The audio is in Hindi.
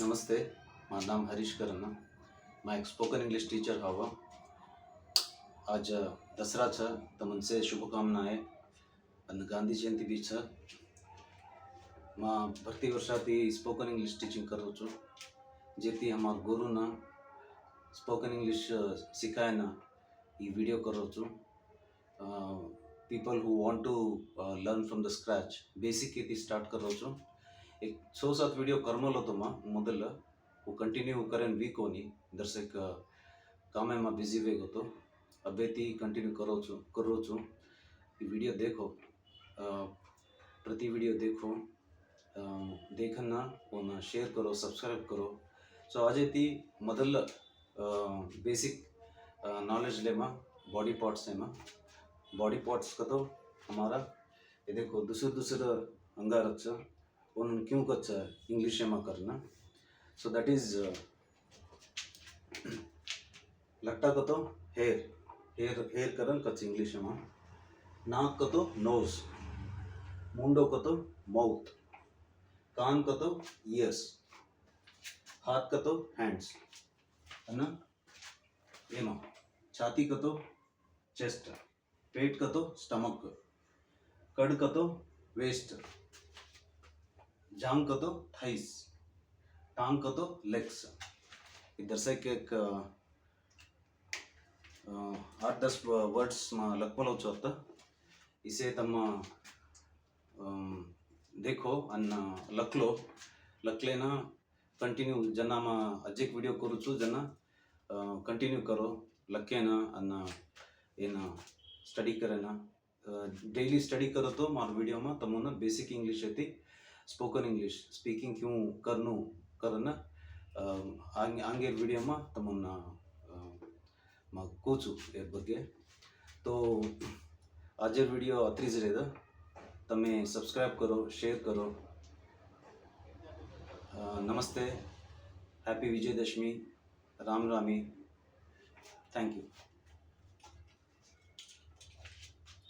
नमस्ते, माझं नाम हरीश करन्ना. मैं एक स्पोकन इंग्लिश टीचर हवा. आज दसरा छ तो मुझसे शुभकामनाएं અને ગાંધી જયંતિ બી છે. मैं भर्ती वर्षाથી स्पोकन इंग्लिश टीचिंग करूँ છું, જેથી અમારા ગુરુના સ્પોકન ઇંગ્લિશ શીખાયના એ વિડીયો કરું છું. People who want to learn from the scratch બેસિકથી સ્ટાર્ટ કરું છું. एक 6-7 वीडियो करमल तो मां मोदल वो कंटिन्यू करें वीक होनी दर्शक काम में बिजी वे गो तो अबे ती कंटिन्यू करो छू. ये वीडियो देखो, प्रति वीडियो देखो, देखना और शेयर करो, सब्सक्राइब करो. सो आज ती मोदल बेसिक नॉलेज ले मां बॉडी पार्ट्स है मां बॉडी पार्ट्स का तो हमारा ये देखो दूसरा अंगारक उन्होंने क्यों कच्छ इंग्लिश में करना. सो दैट इज लट्टा का तो हेयर हेयर हेयर करन कच्छ इंग्लिश में. नाक का तो नोज, मुंडो का तो माउथ, कान का तो ईयर्स, हाथ का तो हैंड्स है ना. ये मा छाती का तो चेस्ट, पेट का तो स्टमक, कड़ का तो वेस्ट, जांग का तो थाइस, टांग का तो लेग्स. इधर से एक 8-10 वर्ड्स में लखपलो होता. इसे तम देखो अन्न लख लो, लख लेना कंटिन्यू जना में अजेक वीडियो करूँ छू जना कंटिन्यू करो लखे ना अन्न एना स्टडी करे ना डेली स्टडी करो तो मार वीडियो में तमोना बेसिक इंग्लिश है स्पोकन इंग्लिश स्पीकिंग क्यों करनू करना आगे वीडियो में तमन्ना कोचू ए बगे. तो आज वीडियो अतरी ज रहेगा. तमे सब्सक्राइब करो, शेयर करो. नमस्ते, happy Vijayadashami, Ram Rami. Thank you.